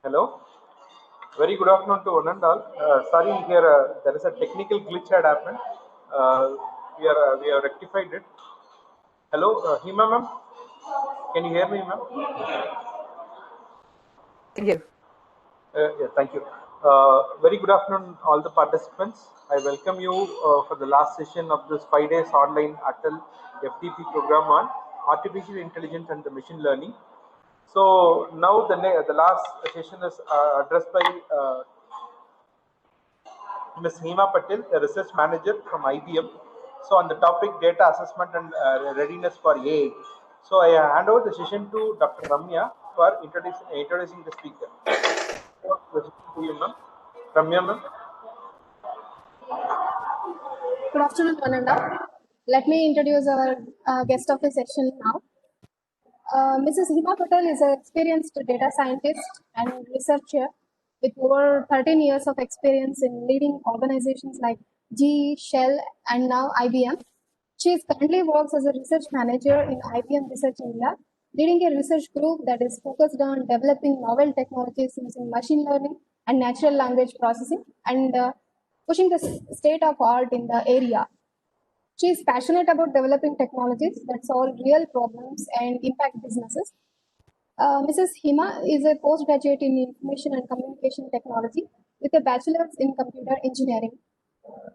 Hello. Very good afternoon to one and all. Sorry, here there is a technical glitch had happened. Uh, we have rectified it. Hello, Hima ma'am. Can you hear me, ma'am? Yeah. Yeah, thank you. Very good afternoon, all the participants. I welcome you for the last session of this 5 days online Atal FTP program on artificial intelligence and the machine learning. So now the last session is addressed by Ms. Hima Patel, a research manager from IBM. So on the topic data assessment and readiness for AI. So I hand over the session to Dr. Ramya for introducing the speaker. So, the session to you, ma'am. Ramya, ma'am. Good afternoon, Ananda. Let me introduce our guest of the session now. Mrs. Hima Patel is an experienced data scientist and researcher with over 13 years of experience in leading organizations like GE, Shell, and now IBM. She currently works as a research manager in IBM Research India, leading a research group that is focused on developing novel technologies using machine learning and natural language processing and pushing the state of art in the area. She is passionate about developing technologies that solve real problems and impact businesses. Mrs. Hima is a postgraduate in Information and Communication Technology with a bachelor's in Computer Engineering.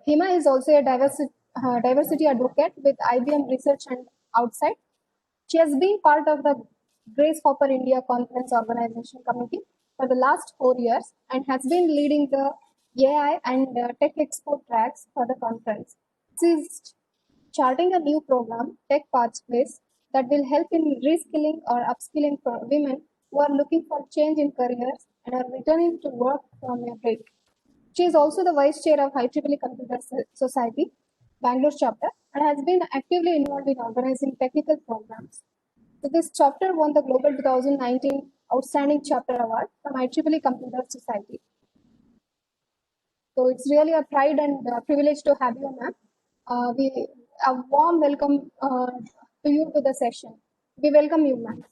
Hima is also a diversity advocate with IBM Research and Outside. She has been part of the Grace Hopper India Conference Organization Committee for the last 4 years and has been leading the AI and Tech Expo tracks for the conference. She is charting a new program, Tech Pathways, that will help in reskilling or upskilling for women who are looking for change in careers and are returning to work from a break. She is also the vice chair of IEEE Computer Society, Bangalore chapter, and has been actively involved in organizing technical programs. So this chapter won the Global 2019 Outstanding Chapter Award from IEEE Computer Society. So it's really a pride and privilege to have you, ma'am. We a warm welcome to you to the session. We welcome you, ma'am.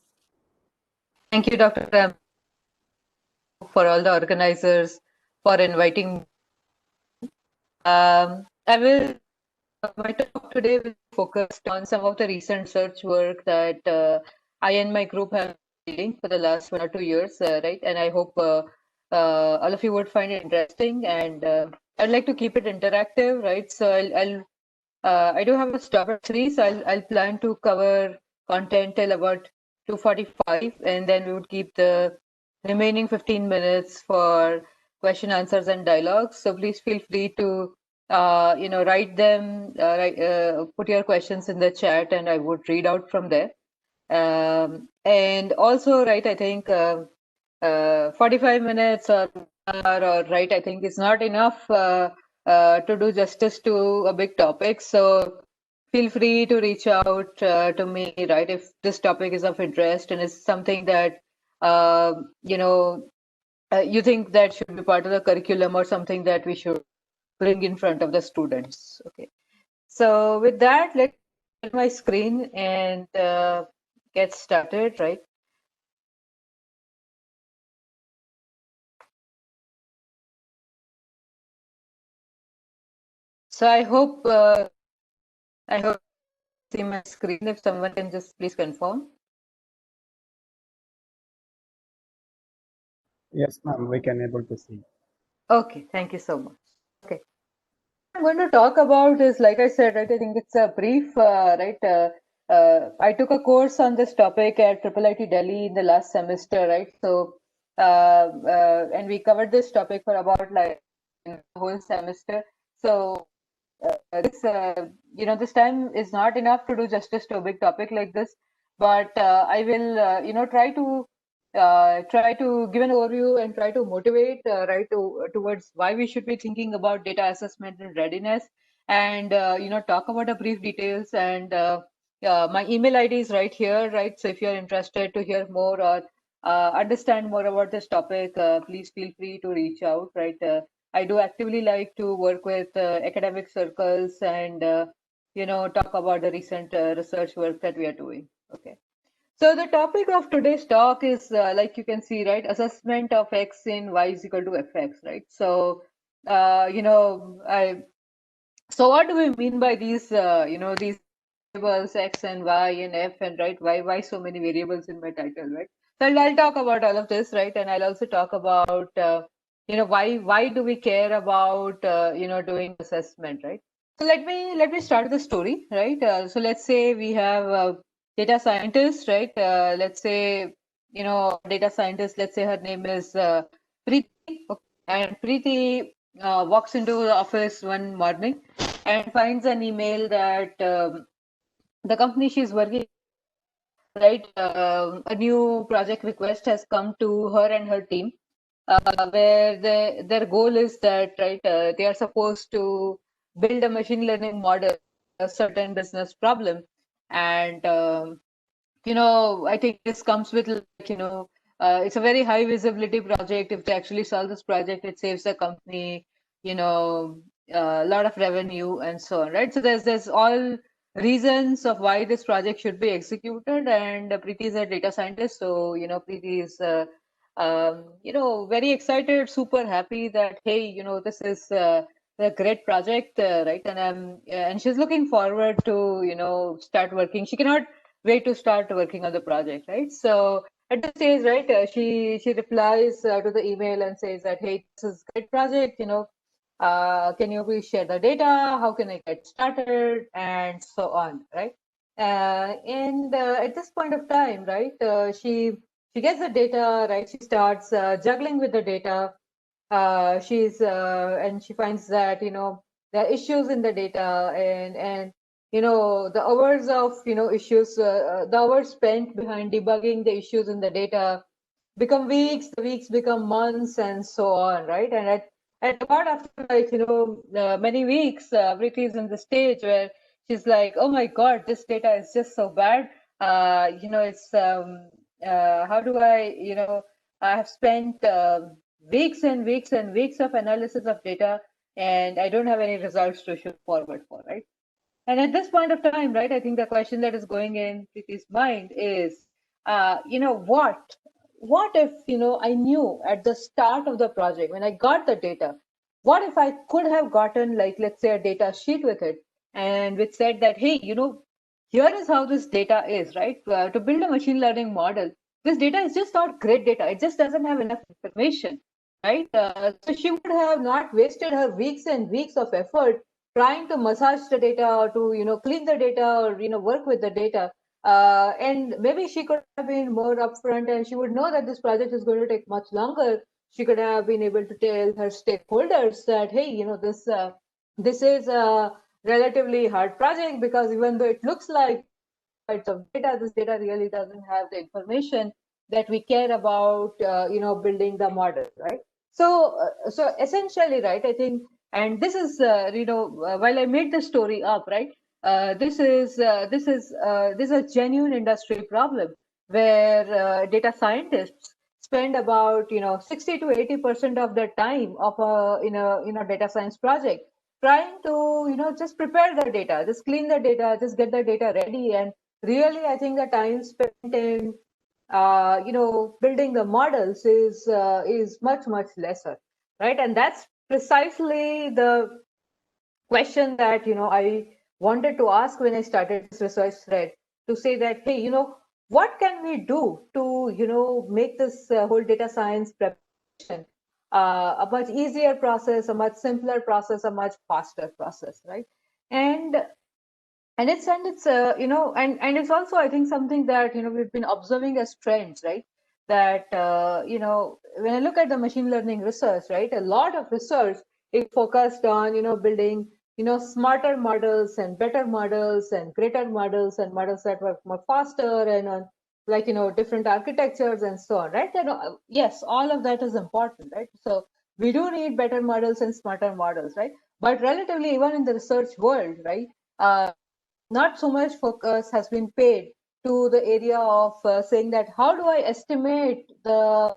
Thank you, Dr. Ram, for all the organizers for inviting. My talk today will be focused on some of the recent research work that I and my group have been doing for the last 1 or 2 years, right? And I hope all of you would find it interesting. And I'd like to keep it interactive, right? So I do have a stop at 3, so I'll plan to cover content till about 2:45, and then we would keep the remaining 15 minutes for question, answers, and dialogues. So please feel free to write them, put your questions in the chat, and I would read out from there. And also, right, I think 45 minutes or right, I think is not enough to do justice to a big topic. So feel free to reach out to me, right, if this topic is of interest and is something that you think that should be part of the curriculum or something that we should bring in front of the students. Okay. So with that, let's share my screen and get started, right? So I hope you see my screen. If someone can just please confirm. Yes, ma'am, we can able to see. Okay, thank you so much. Okay. What I'm going to talk about is, like I said, right, I think it's a brief, right? I took a course on this topic at IIIT Delhi in the last semester, right? So, and we covered this topic for about like a whole semester. So, this time is not enough to do justice to a big topic like this, but I will, try to give an overview and try to motivate, towards why we should be thinking about data assessment and readiness, and talk about the brief details. And my email ID is right here, right? So if you're interested to hear more or understand more about this topic, please feel free to reach out, right? I do actively like to work with academic circles and talk about the recent research work that we are doing. Okay. So the topic of today's talk is like you can see, right? Assessment of x in y is equal to fx, right? So, you know, so what do we mean by these, these variables x and y and f and right? Why so many variables in my title, right? So I'll talk about all of this, right? And I'll also talk about, why do we care about, doing assessment, right? So let me start with the story, right? So let's say we have a data scientist, right? Let's say, data scientist. Let's say her name is Preeti, okay? And Preeti walks into the office one morning and finds an email that the company she's working, right, a new project request has come to her and her team, where their goal is that, right, they are supposed to build a machine learning model a certain business problem. And I think this comes with, like, it's a very high visibility project. If they actually solve this project, it saves the company, a lot of revenue and so on, right? So there's all reasons of why this project should be executed. And Preeti is a data scientist, so Preeti is very excited, super happy that, hey, this is a great project, right? And she's looking forward to start working. She cannot wait to start working on the project, right? So at this stage, right, she replies to the email and says that, hey, this is a great project, can you please share the data? How can I get started? And so on, right? And at this point of time, right, she gets the data, right? She starts juggling with the data. And she finds that there are issues in the data, and the hours of issues, the hours spent behind debugging the issues in the data become weeks, the weeks become months, and so on, right? And at about after, like, many weeks, Priti is in the stage where she's like, oh my god, this data is just so bad. It's how do I, I have spent weeks and weeks and weeks of analysis of data, and I don't have any results to shoot forward for, right? And at this point of time, right, I think the question that is going in Preeti's mind is, what? What if, I knew at the start of the project when I got the data, what if I could have gotten, like, let's say, a data sheet with it, and which said that, hey, here is how this data is, right? To build a machine learning model, this data is just not great data. It just doesn't have enough information, right? So she would have not wasted her weeks and weeks of effort trying to massage the data, or to clean the data, or work with the data. And maybe she could have been more upfront, and she would know that this project is going to take much longer. She could have been able to tell her stakeholders that, hey, this is a relatively hard project, because even though it looks like bytes of data, this data really doesn't have the information that we care about, building the model, right? So essentially, right, I think, and this is, while I made the story up, right, this is a genuine industry problem, where data scientists spend about 60 to 80% of their time of a data science project trying to just prepare the data, just clean the data, just get the data ready. And really, I think the time spent in building the models is much lesser, right? And that's precisely the question that I wanted to ask when I started this research thread, to say that, hey, what can we do to make this whole data science preparation a much easier process, a much simpler process, a much faster process, right? And it's also, I think, something that we've been observing as trends, right? That when I look at the machine learning research, right, a lot of research is focused on building smarter models and better models and greater models and models that work more faster, and on, like, different architectures and so on, right? And yes, all of that is important, right? So we do need better models and smarter models, right? But relatively, even in the research world, right, not so much focus has been paid to the area of saying that, how do I estimate the,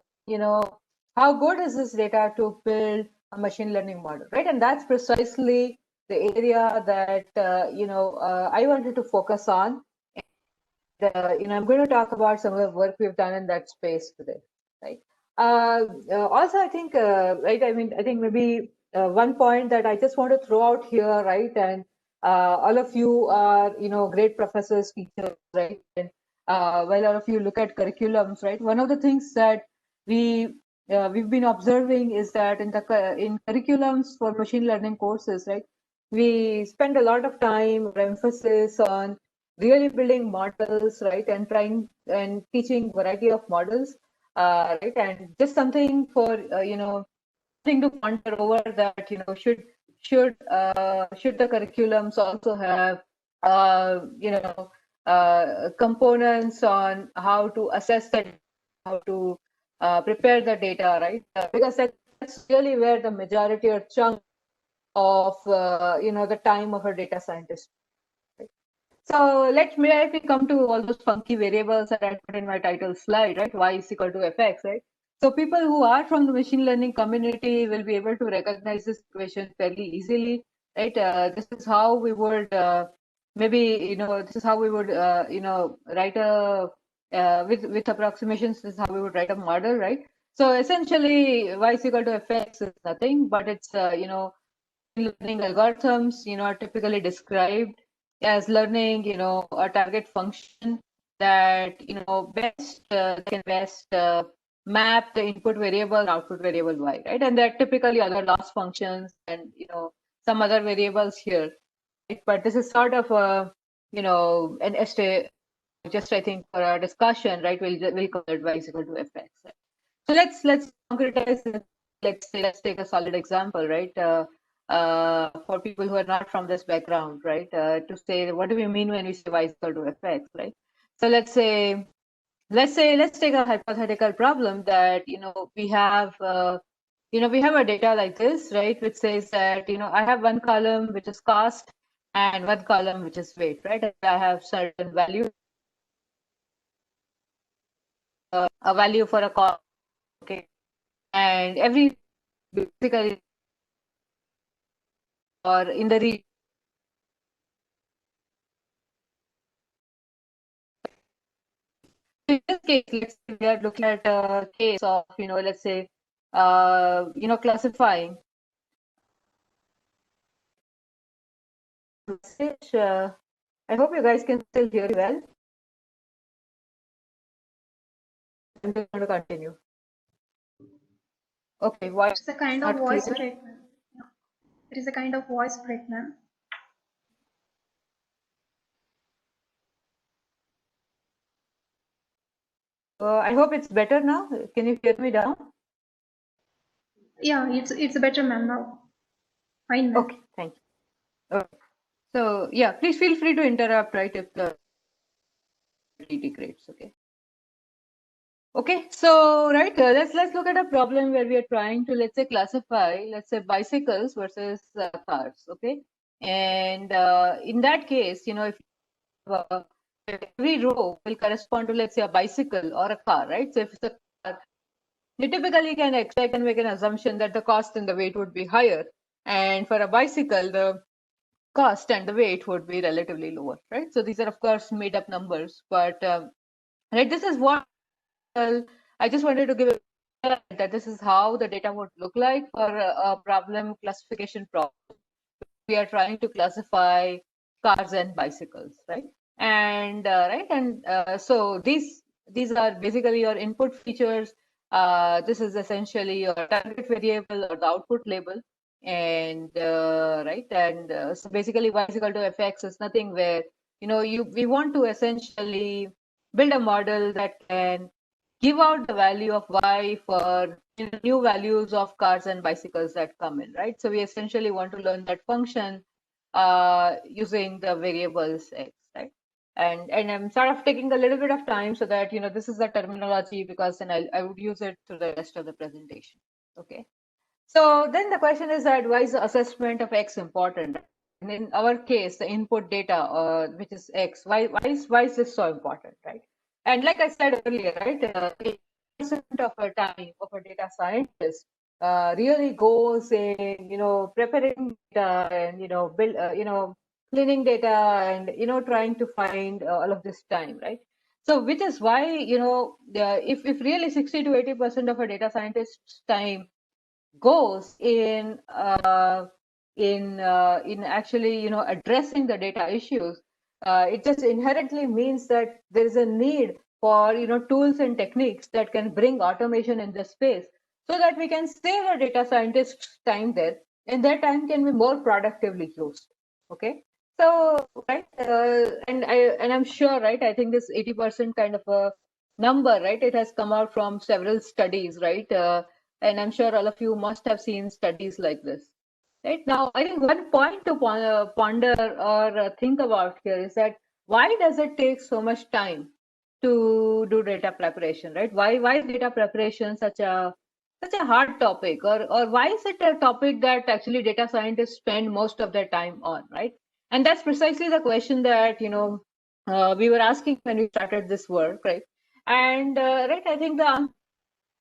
how good is this data to build a machine learning model, right? And that's precisely the area that I wanted to focus on. I'm going to talk about some of the work we've done in that space today, right? Also, I think, right, I think maybe one point that I just want to throw out here, right, and all of you are, great professors, teachers, right, and while all of you look at curriculums, right, one of the things that we've been observing is that in curriculums for machine learning courses, right, we spend a lot of time or emphasis on really building models, right, and trying and teaching variety of models, right, and just something for thing to ponder over that should the curriculums also have components on how to assess the, how to prepare the data, right, because that's really where the majority or chunk of the time of a data scientist. So let me come to all those funky variables that I put in my title slide, right? Y is equal to fx, right? So people who are from the machine learning community will be able to recognize this equation fairly easily, right? This is how we would this is how we would write a with approximations. This is how we would write a model, right? So essentially, y is equal to fx is nothing, but it's learning algorithms, are typically described as learning, a target function that, can best map the input variable and output variable y, right? And that typically other loss functions and, some other variables here. Right? But this is sort of a, an estimate, just I think for our discussion, right? We'll call it y is equal to fx. Right? So let's concretize it. Let's take a solid example, right? For people who are not from this background, right? To say what do we mean when we say y is equal to fx, right? So let's take a hypothetical problem that we have we have a data like this, right? Which says that I have one column which is cost and one column which is weight, right? And I have certain value, a value for a cost, okay, and every basically or in the region. In this case, let's say we are looking at a case of, let's say, classifying. I hope you guys can still hear me well. I'm just going to continue. Okay, why It's a kind of not voice clear? break, ma'am. Yeah. There is a kind of voice break, ma'am. I hope it's better now. Can you hear me down? Yeah, it's better, ma'am, now. Fine, ma'am. Okay, thank you. Okay. So yeah, please feel free to interrupt, right, if the degrades. Okay. Okay, so right, let's look at a problem where we are trying to, let's say, classify, let's say, bicycles versus cars. Okay, and in that case, if every row will correspond to, let's say, a bicycle or a car, right? So if it's a car, you typically can expect and make an assumption that the cost and the weight would be higher, and for a bicycle, the cost and the weight would be relatively lower, right? So these are, of course, made up numbers, but right, this is what I just wanted to give a that this is how the data would look like for a problem classification problem. We are trying to classify cars and bicycles, right? And so these are basically your input features. This is essentially your target variable or the output label, and so basically y is equal to fx is nothing where we want to essentially build a model that can give out the value of y for new values of cars and bicycles that come in, right? So we essentially want to learn that function using the variables x, right? And I'm sort of taking a little bit of time so that this is the terminology, because then I would use it through the rest of the presentation. Okay. So then the question is that why is the assessment of x important? And in our case, the input data, which is x, why is this so important, right? And like I said earlier, right, 80% of our time of a data scientist really goes in preparing data and build cleaning data and trying to find all of this time, right? So which is why if really 60 to 80% of a data scientist's time goes in actually addressing the data issues, it just inherently means that there is a need for tools and techniques that can bring automation in this space, so that we can save a data scientist's time there, and their time can be more productively used. Okay, so right, and I'm sure, right, I think this 80% kind of a number, right, it has come out from several studies, right, and I'm sure all of you must have seen studies like this. Right now, I think one point to ponder or think about here is that why does it take so much time to do data preparation, right? Why is data preparation such a hard topic, or why is it a topic that actually data scientists spend most of their time on, right? And that's precisely the question that we were asking when we started this work, right? And right, I think the answer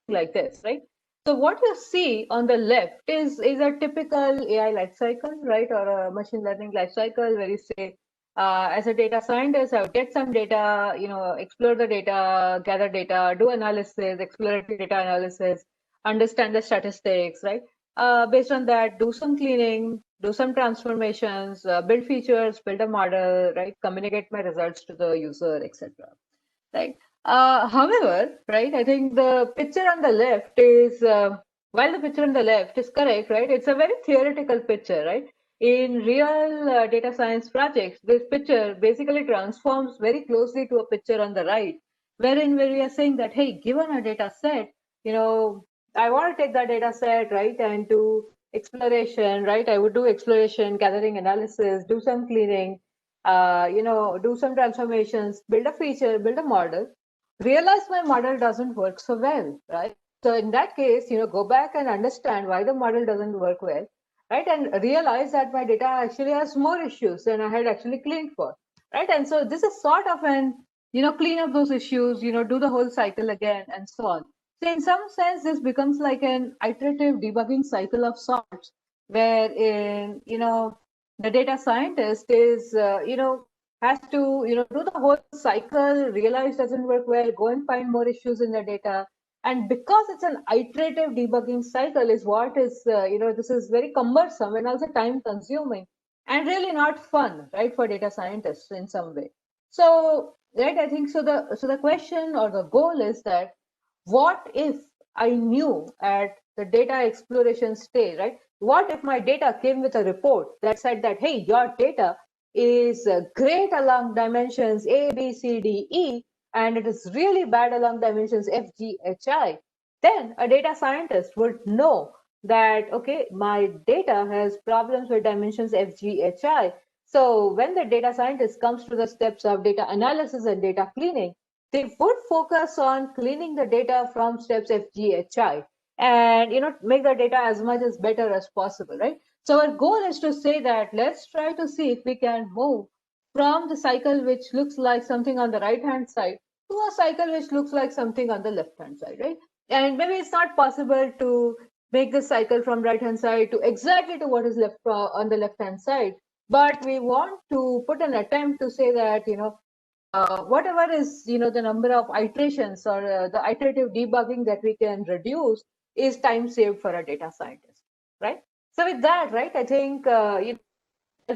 is like this, right? So what you see on the left is a typical AI life cycle, right, or a machine learning life cycle, where you say, as a data scientist, I would get some data, explore the data, gather data, do analysis, exploratory data analysis, understand the statistics, right? Based on that, do some cleaning, do some transformations, build features, build a model, right? Communicate my results to the user, etc. Right. However, right, I think the picture on the left is, while the picture on the left is correct, right, it's a very theoretical picture, right? In real data science projects, this picture basically transforms very closely to a picture on the right, where we are saying that, hey, given a data set, I want to take that data set, right, and do exploration, right? I would do exploration, gathering analysis, do some cleaning, do some transformations, build a feature, build a model, realize my model doesn't work so well, right? So in that case, go back and understand why the model doesn't work well, right? And realize that my data actually has more issues than I had actually cleaned for, right? And so this is sort of an, clean up those issues, do the whole cycle again and so on. So in some sense, this becomes like an iterative debugging cycle of sorts, wherein, the data scientist is, has to, do the whole cycle, realize doesn't work well, go and find more issues in the data. And because it's an iterative debugging cycle is what is, this is very cumbersome and also time consuming and really not fun, right, for data scientists in some way. So, right, I think so the question or the goal is that what if I knew at the data exploration stage, right? What if my data came with a report that said that, hey, your data is great along dimensions A, B, C, D, E, and it is really bad along dimensions F, G, H, I? Then a data scientist would know that, okay, my data has problems with dimensions F, G, H, I. So when the data scientist comes to the steps of data analysis and data cleaning, they would focus on cleaning the data from steps FGHI and make the data as much as better as possible, right? So our goal is to say that let's try to see if we can move from the cycle which looks like something on the right hand side to a cycle which looks like something on the left hand side, right? And maybe it's not possible to make the cycle from right hand side to exactly to what is left on the left hand side, but we want to put an attempt to say that whatever is the number of iterations or the iterative debugging that we can reduce is time saved for a data scientist, right? So with that, right, I think it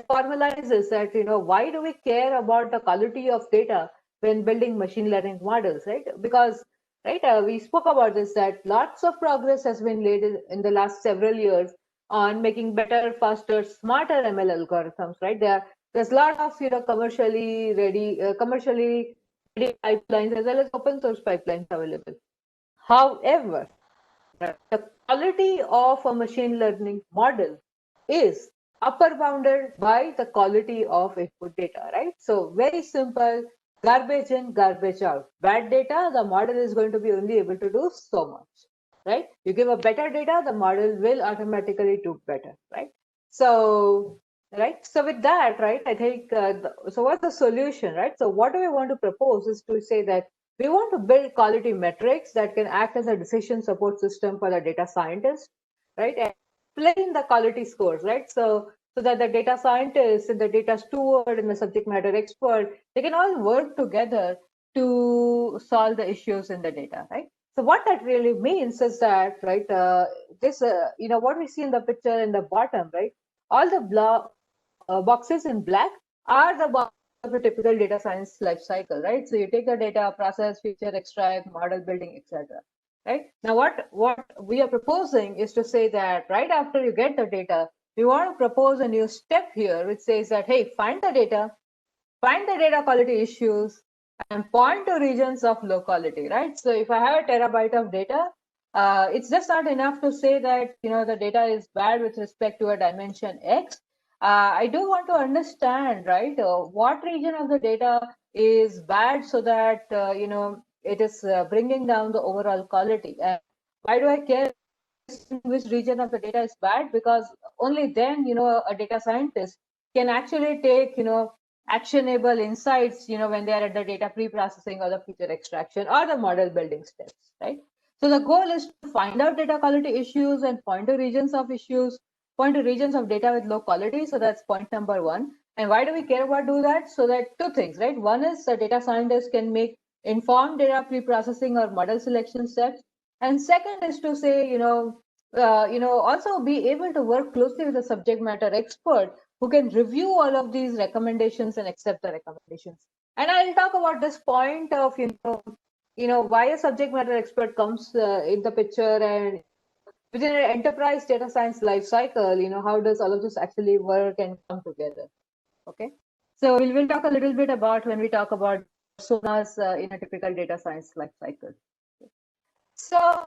formalizes that why do we care about the quality of data when building machine learning models, right? Because right, we spoke about this, that lots of progress has been laid in the last several years on making better, faster, smarter ML algorithms, right? There's a lot of commercially ready pipelines as well as open source pipelines available. However, the quality of a machine learning model is upper bounded by the quality of input data, right? So very simple, garbage in, garbage out. Bad data, the model is going to be only able to do so much, right? You give a better data, the model will automatically do better, right? So, right. So with that, right, I think, so what's the solution, right? So what do we want to propose is to say that we want to build quality metrics that can act as a decision support system for the data scientist, right? And explain the quality scores, right? So so that the data scientist and the data steward and the subject matter expert, they can all work together to solve the issues in the data, right? So what that really means is that, right, what we see in the picture in the bottom, right, all the boxes in black are the boxes of a typical data science life cycle, right? So you take the data, process, feature, extract, model building, etc. Right? Now, what we are proposing is to say that right after you get the data, we want to propose a new step here, which says that, hey, find the data quality issues, and point to regions of low quality, right? So if I have a terabyte of data, it's just not enough to say that the data is bad with respect to a dimension X. I do want to understand, right, what region of the data is bad, so that it is bringing down the overall quality. And why do I care which region of the data is bad? Because only then a data scientist can actually take actionable insights when they are at the data pre-processing or the feature extraction or the model building steps, right? So the goal is to find out data quality issues and point to regions of data with low quality. So that's point number one. And why do we care about do that? So that two things, right? One is the data scientist can make informed data pre-processing or model selection steps, and second is to say also be able to work closely with the subject matter expert who can review all of these recommendations and accept the recommendations. And I'll talk about this point of why a subject matter expert comes in the picture, and within an enterprise data science life cycle, how does all of this actually work and come together? Okay, so we'll talk a little bit about when we talk about personas in a typical data science life cycle. So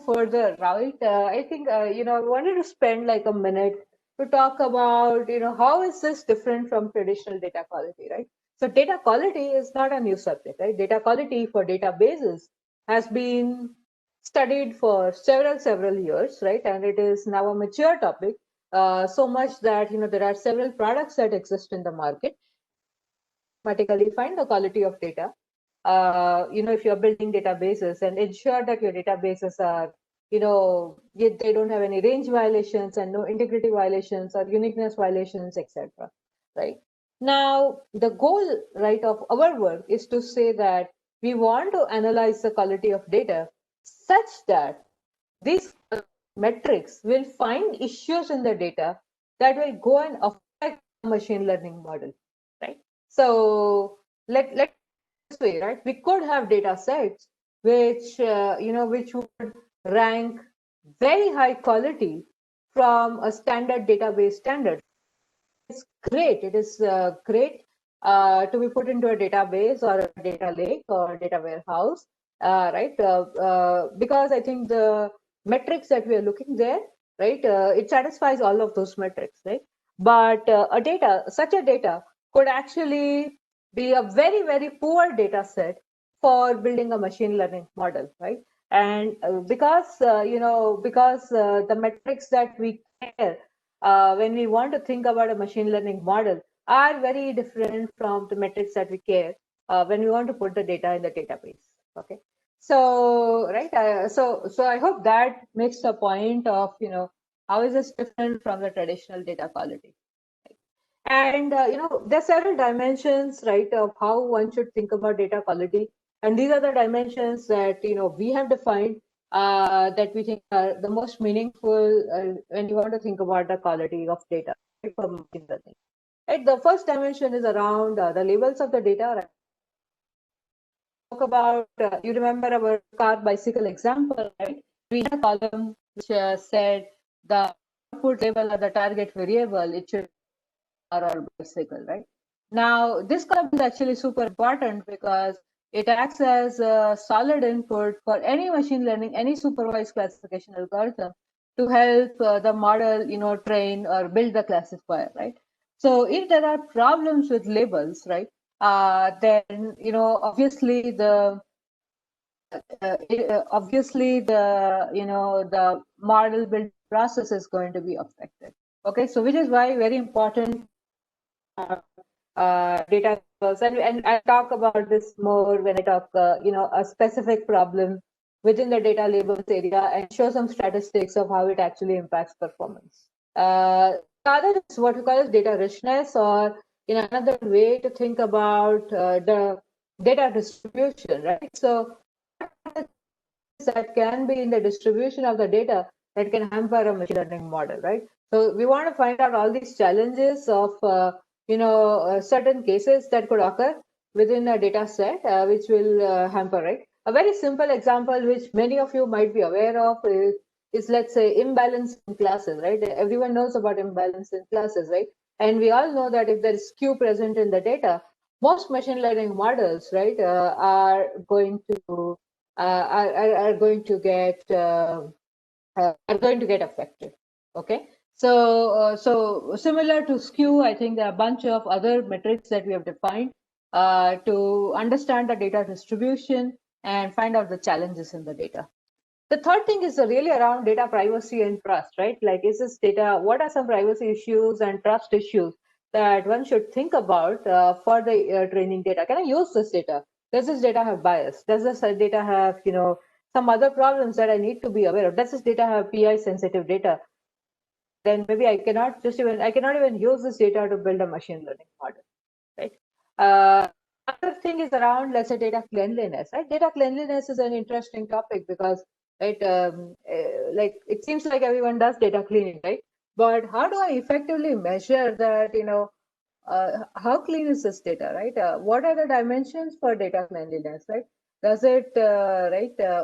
further, right? I think I wanted to spend like a minute to talk about how is this different from traditional data quality, right? So data quality is not a new subject, right? Data quality for databases has been studied for several years, right? And it is now a mature topic, so much that there are several products that exist in the market. Automatically find the quality of data. If you're building databases, and ensure that your databases are, they don't have any range violations and no integrity violations or uniqueness violations, etc. Right? Now, the goal, right, of our work is to say that we want to analyze the quality of data such that these metrics will find issues in the data that will go and affect the machine learning model, right? So let this way, right? We could have data sets which which would rank very high quality from a standard database standard. It's great. It is great to be put into a database or a data lake or data warehouse, right? Because I think the metrics that we are looking there, right, it satisfies all of those metrics, right? But such a data could actually be a very poor data set for building a machine learning model, right? And because the metrics that we care when we want to think about a machine learning model are very different from the metrics that we care when we want to put the data in the database. Okay, so right, so I hope that makes the point of how is this different from the traditional data quality. And there are several dimensions, right, of how one should think about data quality, and these are the dimensions that we have defined that we think are the most meaningful when you want to think about the quality of data, right, for machine learning. Right, the first dimension is around the labels of the data. Right? Talk about you remember our car bicycle example, right? We had a column which said the output label or the target variable, it should or bicycle, right? Now, this column is actually super important because it acts as a solid input for any machine learning, any supervised classification algorithm to help the model, train or build the classifier, right? So if there are problems with labels, right, then obviously the the model build process is going to be affected. Okay, so which is why very important data and I talk about this more when I talk a specific problem within the data labels area and show some statistics of how it actually impacts performance. The other is what we call as data richness, or in another way to think about the data distribution, right? So that can be in the distribution of the data that can hamper a machine learning model, right? So we want to find out all these challenges of certain cases that could occur within a data set, which will hamper, right? A very simple example, which many of you might be aware of, is let's say imbalance in classes, right? Everyone knows about imbalance in classes, right? And we all know that if there is skew present in the data, most machine learning models, right, are going to are going to get affected. Okay, so similar to skew, I think there are a bunch of other metrics that we have defined to understand the data distribution and find out the challenges in the data. The third thing is really around data privacy and trust, right? Like, is this data, what are some privacy issues and trust issues that one should think about for the training data? Can I use this data? Does this data have bias? Does this data have, some other problems that I need to be aware of? Does this data have PI sensitive data? Then maybe I cannot even use this data to build a machine learning model, right? Other thing is around, let's say, data cleanliness, right? Data cleanliness is an interesting topic because, right, like it seems like everyone does data cleaning, right? But how do I effectively measure that, how clean is this data, right? What are the dimensions for data cleanliness, right? Does it,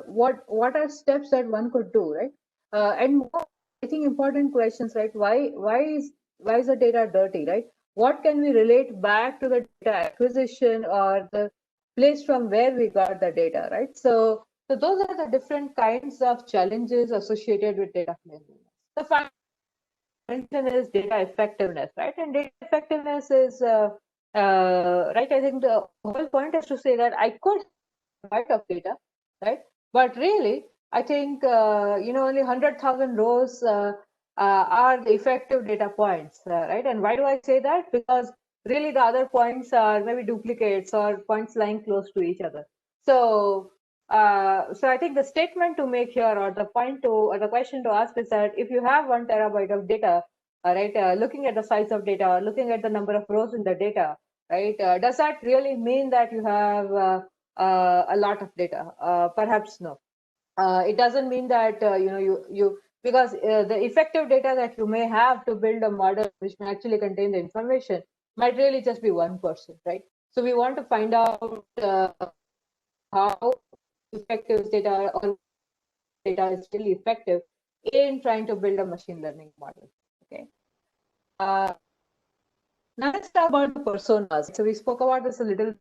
what are steps that one could do, right? And more, I think, important questions, right? Why is the data dirty, right? What can we relate back to the data acquisition or the place from where we got the data, right? So those are the different kinds of challenges associated with data cleanliness. The final mention is data effectiveness, right? And data effectiveness is right. I think the whole point is to say that I could byte of data, right? But really, I think only 100,000 rows are the effective data points, right? And why do I say that? Because really the other points are maybe duplicates or points lying close to each other. So so I think the statement to make here, or the point to, or the question to ask is that if you have 1 terabyte of data, right, looking at the size of data, or looking at the number of rows in the data, right, does that really mean that you have a lot of data? Perhaps no. It doesn't mean that you because the effective data that you may have to build a model which may actually contain the information might really just be 1%, right? So we want to find out how effective is data, or data is really effective in trying to build a machine learning model. Okay. Now let's talk about the personas. So we spoke about this a little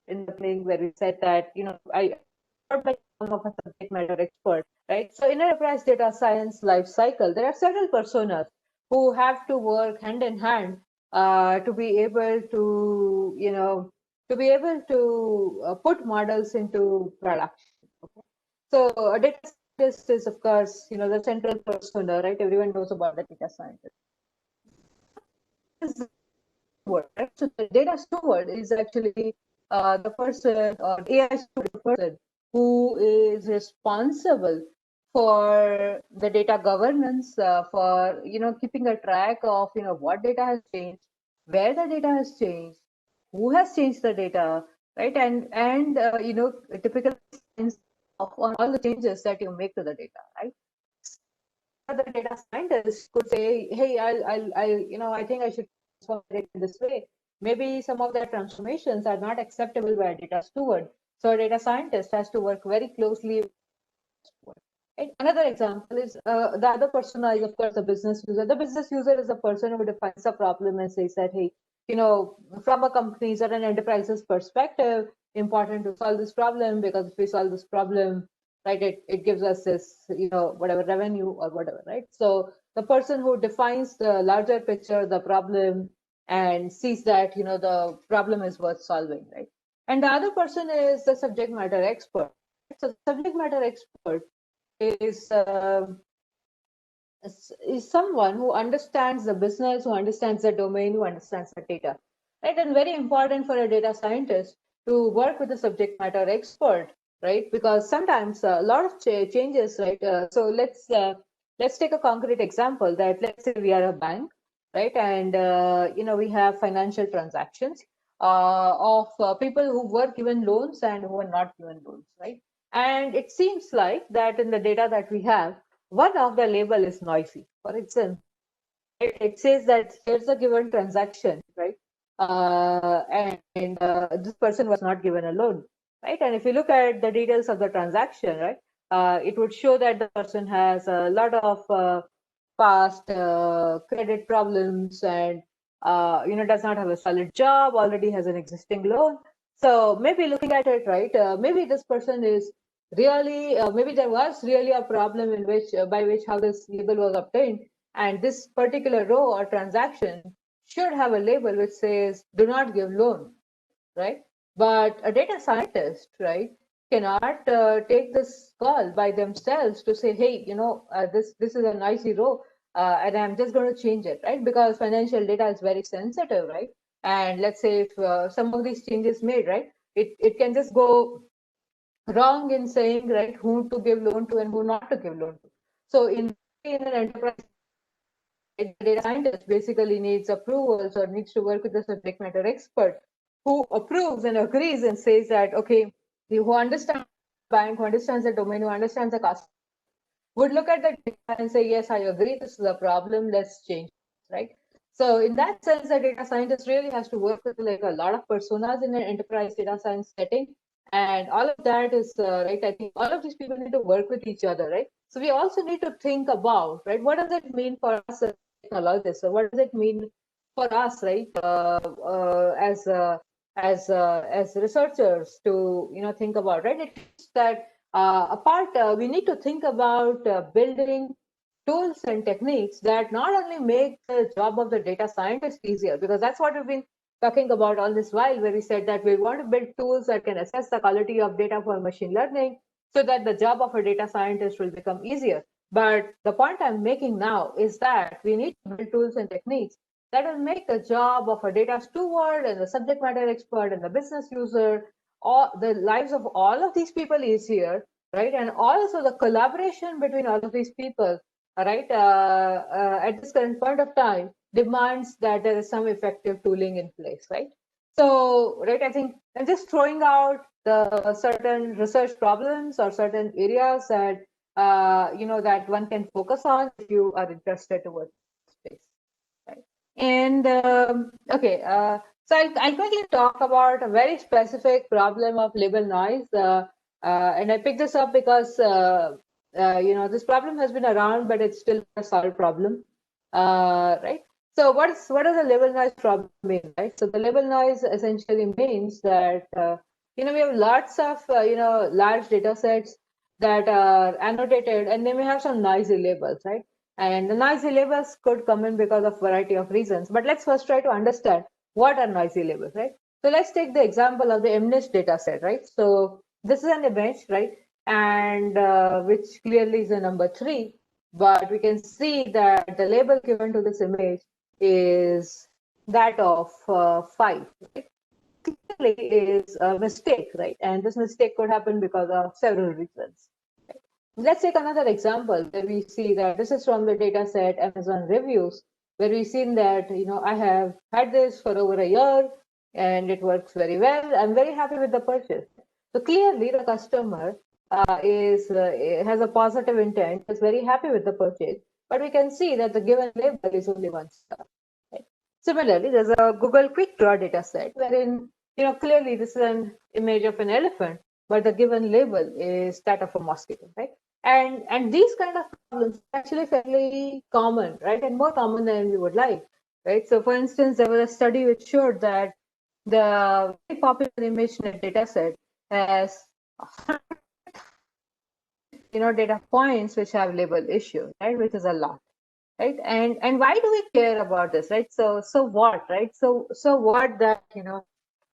in the beginning, where we said that I not like of a subject matter expert, right? So in an enterprise data science life cycle, there are several personas who have to work hand in hand to be able to put models into production. Okay? So a data scientist is, of course, the central persona, right? Everyone knows about the data scientist. Right? So the data steward is actually the person, or AI steward, the person who is responsible for the data governance, for keeping a track of what data has changed, where the data has changed, who has changed the data, right? And typical signs on all the changes that you make to the data, right? The data scientist could say, hey, I think I should transform it in this way. Maybe some of the transformations are not acceptable by a data steward. So a data scientist has to work very closely with the steward. And another example is the other persona is, of course, the business user. The business user is a person who defines a problem and says that, hey, from a company's or an enterprise's perspective, important to solve this problem, because if we solve this problem, right, it gives us this, whatever revenue or whatever, right? So the person who defines the larger picture, the problem, and sees that, the problem is worth solving, right? And the other person is the subject matter expert. So the subject matter expert is someone who understands the business, who understands the domain, who understands the data, right? And very important for a data scientist to work with a subject matter expert, right? Because sometimes a lot of changes, right? So let's let's take a concrete example that let's say we are a bank, right? And we have financial transactions of people who were given loans and who were not given loans, right? And it seems like that in the data that we have, one of the label is noisy. For example, it says that here's a given transaction, right? And this person was not given a loan, right? And if you look at the details of the transaction, right, it would show that the person has a lot of past credit problems and does not have a solid job, already has an existing loan. So maybe looking at it, right, maybe this person is really, maybe there was really a problem in which by which how this label was obtained, and this particular row or transaction should have a label which says do not give loan, right? But a data scientist, right, cannot take this call by themselves to say, hey, this is a noisy row, and I'm just going to change it, right? Because financial data is very sensitive, right? And let's say if some of these changes made, right, it can just go wrong in saying, right, who to give loan to and who not to give loan to. So in an enterprise, the data scientist basically needs approvals or needs to work with a subject matter expert who approves and agrees and says that, okay, who understands the bank, who understands the domain, who understands the customer, would look at the data and say, yes, I agree, this is a problem, let's change it, right? So in that sense, the data scientist really has to work with like a lot of personas in an enterprise data science setting. And all of that is, right, I think all of these people need to work with each other, right? So we also need to think about, right, what does it mean for us as technologists? So what does it mean for us, right, as researchers to, think about, right? It means that we need to think about building tools and techniques that not only make the job of the data scientist easier, because that's what we've been talking about all this while, where we said that we want to build tools that can assess the quality of data for machine learning so that the job of a data scientist will become easier. But the point I'm making now is that we need to build tools and techniques that will make the job of a data steward and the subject matter expert and the business user, all the lives of all of these people easier, right? And also the collaboration between all of these people, right, at this current point of time demands that there is some effective tooling in place, right? So, right, I think I'm just throwing out the certain research problems or certain areas that that one can focus on if you are interested towards space, right? And okay, so I'll quickly talk about a very specific problem of label noise, and I picked this up because this problem has been around, but it's still a solved problem, right? So what does a label noise problem mean, right? So the label noise essentially means that we have lots of large data sets that are annotated, and they may have some noisy labels, right? And the noisy labels could come in because of variety of reasons. But let's first try to understand what are noisy labels, right? So let's take the example of the MNIST data set, right? So this is an image, right? And which clearly is a number 3, but we can see that the label given to this image is that of 5, right? Clearly is a mistake, right? And this mistake could happen because of several reasons. Let's take another example where we see that this is from the data set Amazon reviews, where we've seen that, I have had this for over a year and it works very well. I'm very happy with the purchase. So clearly the customer has a positive intent, is very happy with the purchase, but we can see that the given label is only 1 star. Right? Similarly, there's a Google Quick Draw data set wherein, clearly this is an image of an elephant, but the given label is that of a mosquito, right? And these kind of problems are actually fairly common, right? And more common than we would like, right? So for instance, there was a study which showed that the very popular ImageNet data set has data points which have label issue, right? Which is a lot, right? And why do we care about this, right? So what, right? So what that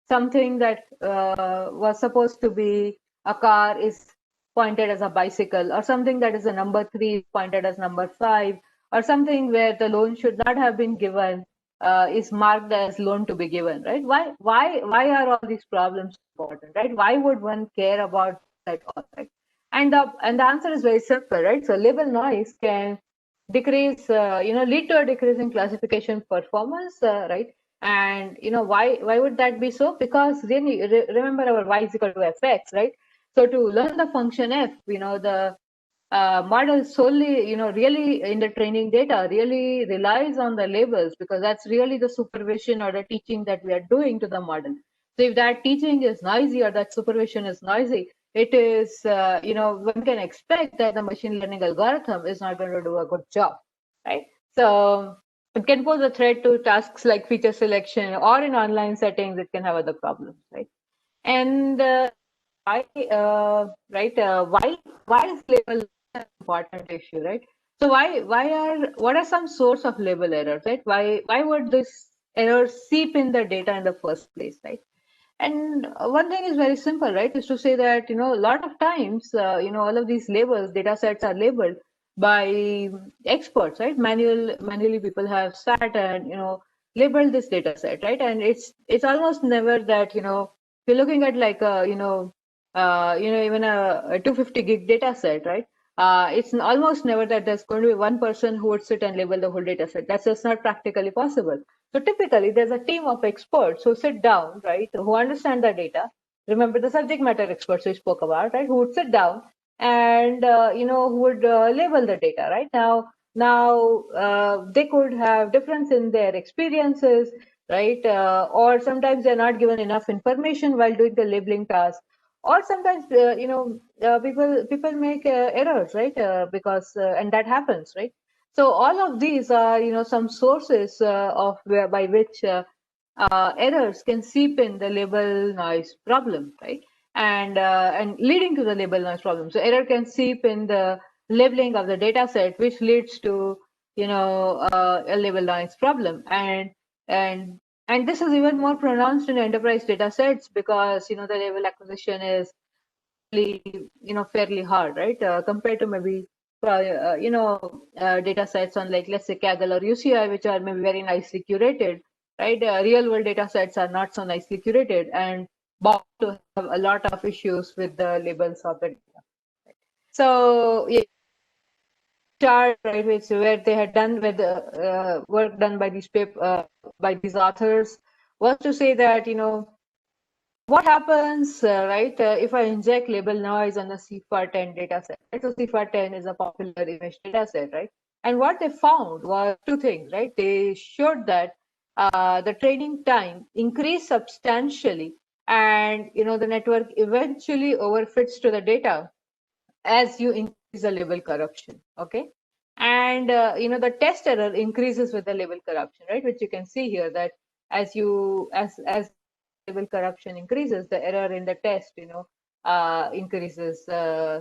something that was supposed to be a car is pointed as a bicycle, or something that is a number 3 is pointed as number 5, or something where the loan should not have been given is marked as loan to be given, right? Why are all these problems important, right? Why would one care about that all, right? And the answer is very simple, right? So label noise can decrease, lead to a decrease in classification performance, right? And why would that be so? Because really, remember our y is equal to fx, right? So to learn the function f, the model solely, really in the training data really relies on the labels, because that's really the supervision or the teaching that we are doing to the model. So if that teaching is noisy or that supervision is noisy, it is, one can expect that the machine learning algorithm is not going to do a good job, right? So it can pose a threat to tasks like feature selection, or in online settings, it can have other problems, right? And why, why is label an important issue, right? So what are some source of label errors, right? Why would this error seep in the data in the first place, right? And one thing is very simple, right? Is to say that, a lot of times, all of these labels, data sets are labeled by experts, right? Manually people have sat and, labeled this data set, right? And it's almost never that, if you're looking at like a, even a 250 gig data set, right? It's almost never that there's going to be one person who would sit and label the whole data set. That's just not practically possible. So typically, there's a team of experts who sit down, right, who understand the data. Remember the subject matter experts we spoke about, right, who would sit down and who would label the data, right? Now they could have difference in their experiences, right, or sometimes they're not given enough information while doing the labeling task, or sometimes people make errors, right, because and that happens, right? So all of these are, some sources by which errors can seep in the label noise problem, right? And leading to the label noise problem. So error can seep in the labeling of the data set, which leads to, a label noise problem. And this is even more pronounced in enterprise data sets, because, the label acquisition is fairly hard, right? Compared to maybe data sets on, like, let's say Kaggle or UCI, which are maybe very nicely curated, right? Real world data sets are not so nicely curated and bound to have a lot of issues with the labels of the data. So yeah, chart, right, where they had done with the work done by by these authors, was to say that, what happens, right, if I inject label noise on the CFAR10 dataset, right? So CFAR10 is a popular image dataset, right? And what they found was two things, right? They showed that the training time increased substantially, and, the network eventually overfits to the data as you increase the label corruption, okay? And, the test error increases with the label corruption, right? Which you can see here, that as label corruption increases, the error in the test, increases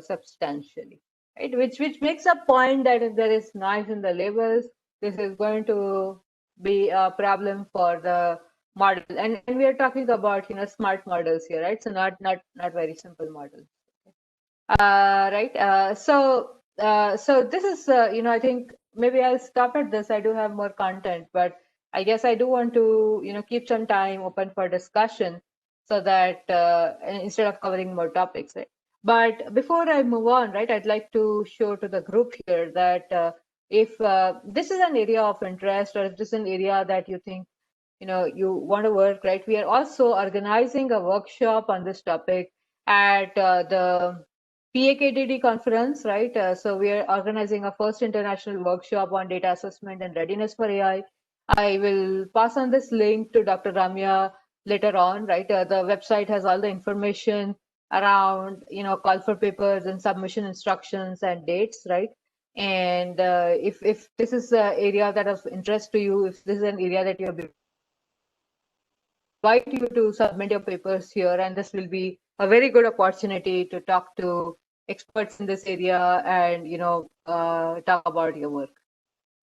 substantially, right? Which makes a point that if there is noise in the labels, this is going to be a problem for the model. And we are talking about, smart models here, right? So not very simple models. Right. So this is, I think maybe I'll stop at this. I do have more content, but I guess I do want to, keep some time open for discussion, so that instead of covering more topics, right? But before I move on, right, I'd like to show to the group here that if this is an area of interest, or if this is an area that you think, you want to work, right, we are also organizing a workshop on this topic at the PAKDD conference, right? So we are organizing a first international workshop on data assessment and readiness for AI. I will pass on this link to Dr. Ramya later on, right? The website has all the information around, call for papers and submission instructions and dates, right? And if this is an area that of interest to you, if this is an area that you have been, invite you to submit your papers here, and this will be a very good opportunity to talk to experts in this area and, talk about your work.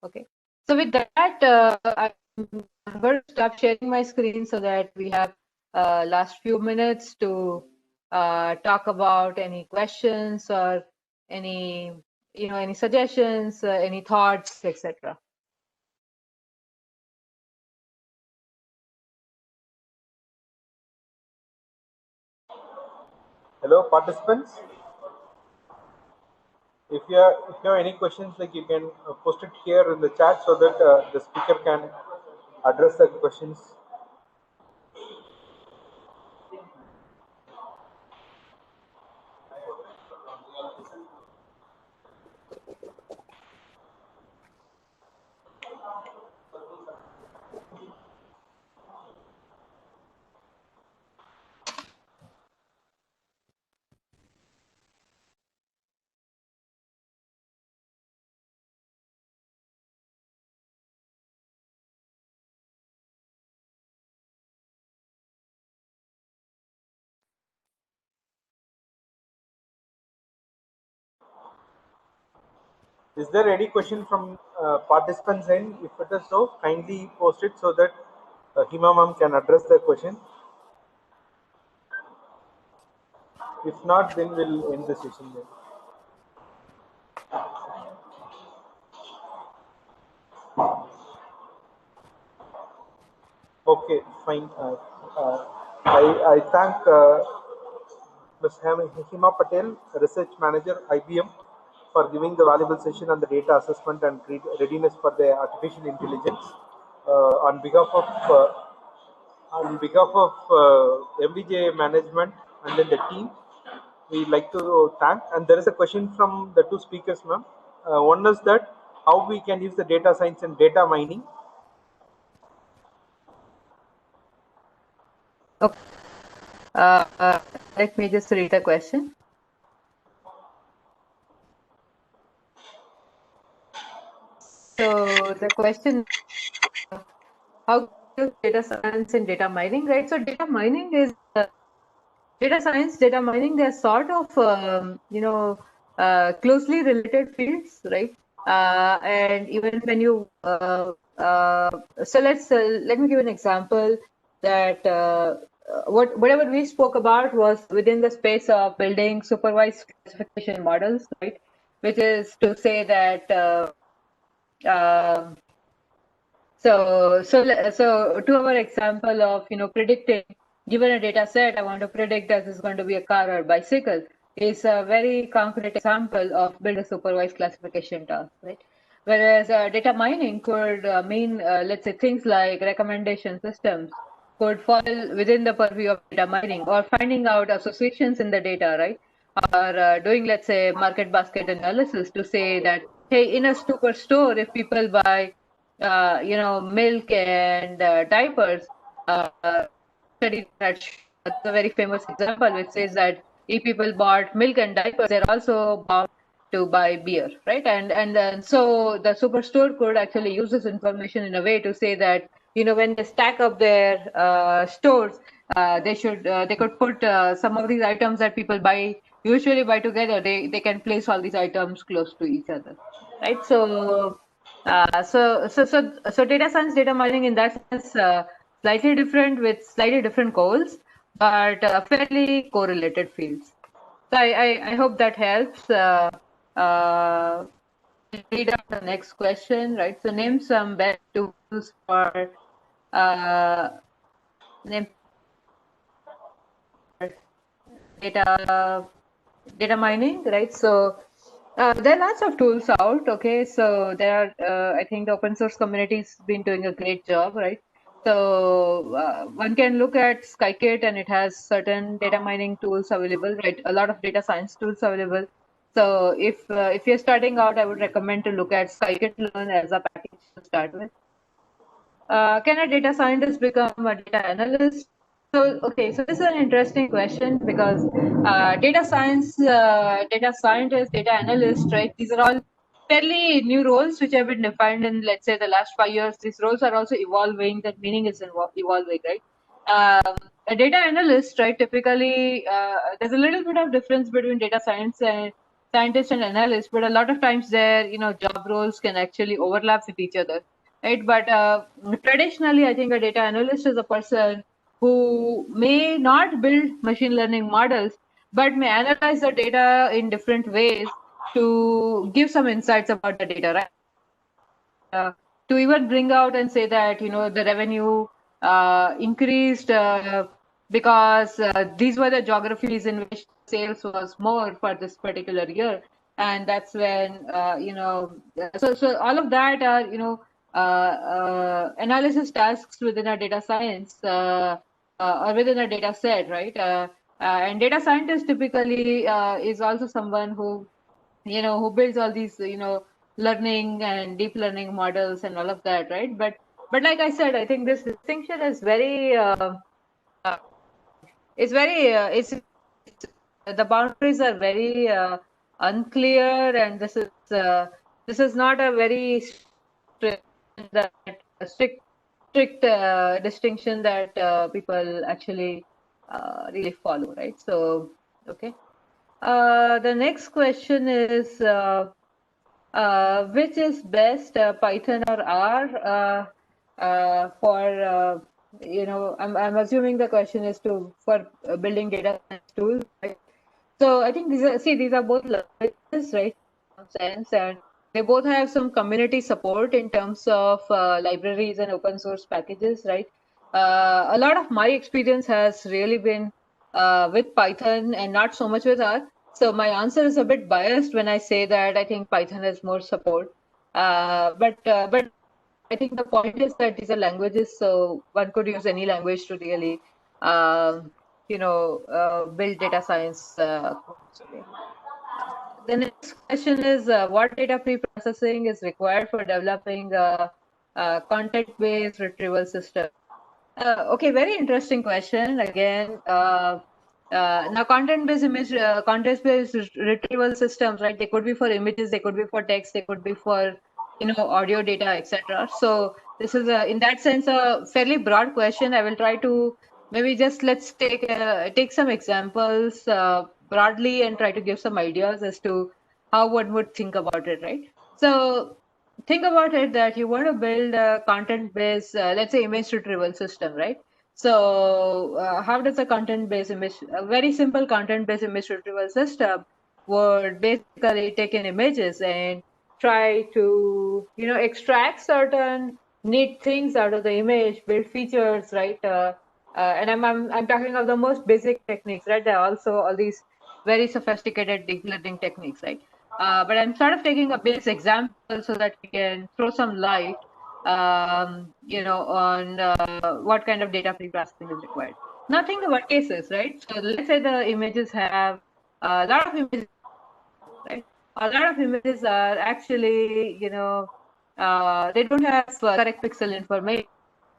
Okay. So with that, I'm going to stop sharing my screen so that we have last few minutes to talk about any questions or any, any suggestions, any thoughts, etc. Hello, participants. If you have any questions, like you can post it here in the chat so that the speaker can address the questions. Is there any question from participants end? If it is so, kindly post it so that Hima ma'am can address the question. If not, then we'll end the session then. Okay, fine. I thank Ms. Hima Patel, Research Manager, IBM, for giving the valuable session on the data assessment and readiness for the artificial intelligence. On behalf of MBJ management and then the team, we like to thank. And there is a question from the two speakers, ma'am. One is that how we can use the data science and data mining. Okay. Let me just read the question. So the question, how to use data science and data mining, right? So data mining is data science, data mining, they're sort of, closely related fields, right? And even when you, so let me give an example that whatever we spoke about was within the space of building supervised classification models, right? Which is to say that so to our example of predicting, given a data set, I want to predict that this is going to be a car or bicycle, is a very concrete example of build a supervised classification task, right? Whereas data mining could mean, let's say, things like recommendation systems could fall within the purview of data mining, or finding out associations in the data, right? Or doing, let's say, market basket analysis to say that, hey, in a superstore, if people buy milk and diapers. Study that that's a very famous example, which says that if people bought milk and diapers, they're also bound to buy beer, right? And then so the superstore could actually use this information in a way to say that when they stack up their stores, they could put some of these items that people usually buy together. They can place all these items close to each other, right? So data science, data mining in that sense, slightly different with slightly different goals, but fairly correlated fields. So I hope that helps. Read out the next question, right? So name some best tools for name data mining, right? So there are lots of tools out. Okay, so there are I think the open source community's been doing a great job, right? So one can look at Skykit, and it has certain data mining tools available, right? A lot of data science tools available. So if you're starting out, I would recommend to look at Scikit-learn as a package to start with. Can a data scientist become a data analyst? So, okay, so this is an interesting question because data science, data scientist, data analyst, right? These are all fairly new roles which have been defined in, let's say, the last 5 years. These roles are also evolving. That meaning is evolving, right? A data analyst, right? Typically, there's a little bit of difference between data science and scientist and analyst, but a lot of times their job roles can actually overlap with each other, right? But traditionally, I think a data analyst is a person who may not build machine learning models, but may analyze the data in different ways to give some insights about the data, right? To even bring out and say that the revenue increased because these were the geographies in which sales was more for this particular year. and that's when so all of that are analysis tasks within a data science or within a data set, right? And data scientist typically is also someone who who builds all these learning and deep learning models and all of that, right? But like I said, I think this distinction is very it's very it's the boundaries are very unclear, and this is not a very that strict distinction that people actually really follow, right? So okay, the next question is which is best, Python or R? For I'm assuming the question is to for building data science tools, right? So I think these are both languages, right? In some sense, and they both have some community support in terms of libraries and open source packages, right? A lot of my experience has really been with Python and not so much with R. So my answer is a bit biased when I say that I think Python has more support. But I think the point is that these are languages, so one could use any language to really build data science codes. Okay. The next question is what data pre-processing is required for developing a content-based retrieval system? Okay, very interesting question. Again, now content-based retrieval systems, right? They could be for images, they could be for text, they could be for audio data, etc. So this is in that sense a fairly broad question. I will try to maybe just let's take some examples broadly and try to give some ideas as to how one would think about it, right? So think about it that you want to build a content-based, let's say, image retrieval system, right? So how does a very simple content-based image retrieval system would basically take in images and try to, extract certain neat things out of the image, build features, right? And I'm talking of the most basic techniques, right? There are also all these very sophisticated deep learning techniques, right? But I'm sort of taking a base example so that we can throw some light, on what kind of data pre-processing is required. Now think about cases, right? So let's say the images have a lot of images, right? A lot of images are actually, they don't have correct pixel information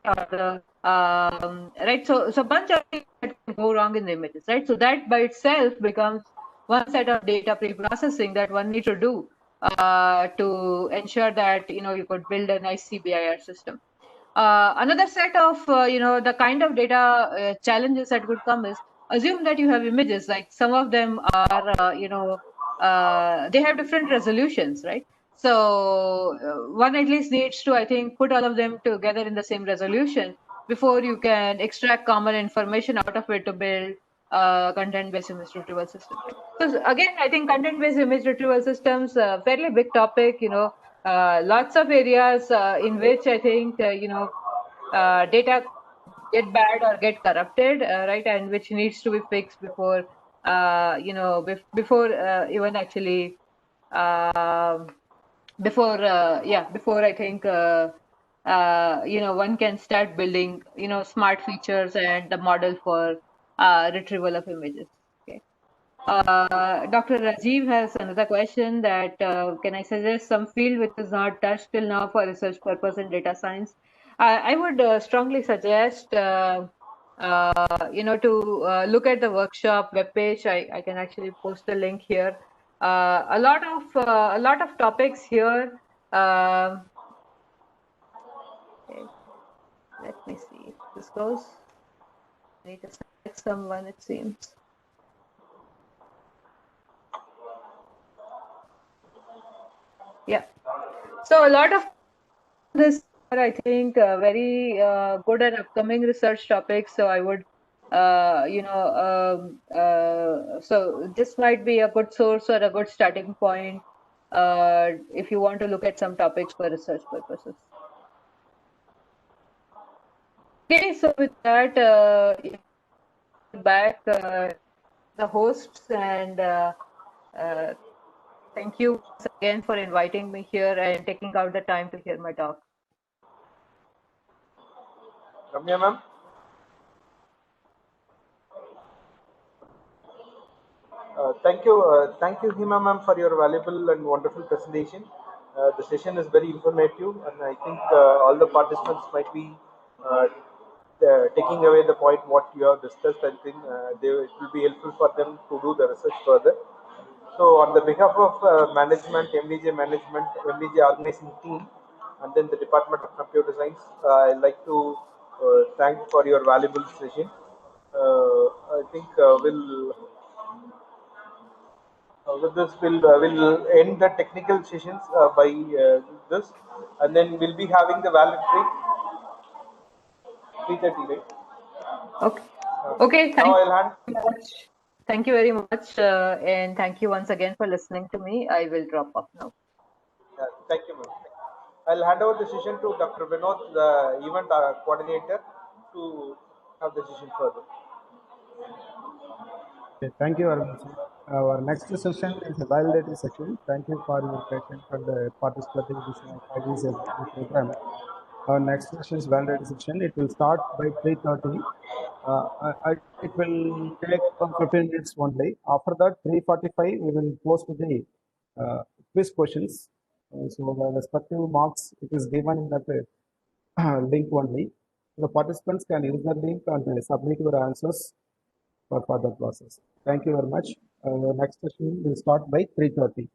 or the right. So a bunch of things that can go wrong in the images, right? So that by itself becomes one set of data pre-processing that one needs to do to ensure that you could build a nice CBIR system. Another set of the kind of data challenges that could come is assume that you have images, like some of them are they have different resolutions, right? So one at least needs to, I think, put all of them together in the same resolution before you can extract common information out of it to build content-based image retrieval system. So again, I think content-based image retrieval systems, fairly big topic, lots of areas in which I think, data get bad or get corrupted, right? And which needs to be fixed before, before even actually, um before I think, one can start building, smart features and the model for retrieval of images. Okay. Dr. Rajiv has another question that can I suggest some field which is not touched till now for research purpose in data science? I would strongly suggest, to look at the workshop webpage. I can actually post the link here. A lot of topics here. Okay. Let me see if this goes. I need to select someone, it seems. Yeah. So a lot of this are, I think, very good and upcoming research topics. So I would, so this might be a good source or a good starting point if you want to look at some topics for research purposes. Okay, so with that, back the hosts and Thank you once again for inviting me here and taking out the time to hear my talk. Ramya ma'am. Thank you, Hima ma'am, for your valuable and wonderful presentation. The session is very informative, and I think all the participants might be taking away the point what you have discussed. I think it will be helpful for them to do the research further. So, on the behalf of management, MDJ management, MDJ organizing team, and then the Department of Computer Science, I'd like to thank for your valuable session. I think with this, we'll end the technical sessions by this, and then we'll be having the valedictory 3:30, right? Okay. Okay. Now Thank I'll hand. you very much. Thank you very much, and thank you once again for listening to me. I will drop off now. Thank you, ma'am. I'll hand over the session to Dr. Vinod, the event coordinator, to have the session further. Okay, thank you, Arvind. Our next session is a validated session. Thank you for your patience and participating in this 5 days program. Our next session is validated session. It will start by 3:30. It will take 15 minutes only. After that, 3:45, we will post the quiz questions. So the respective marks, it is given in that link only. The participants can use the link and submit your answers for further process. Thank you very much. The next session will start by 3:30.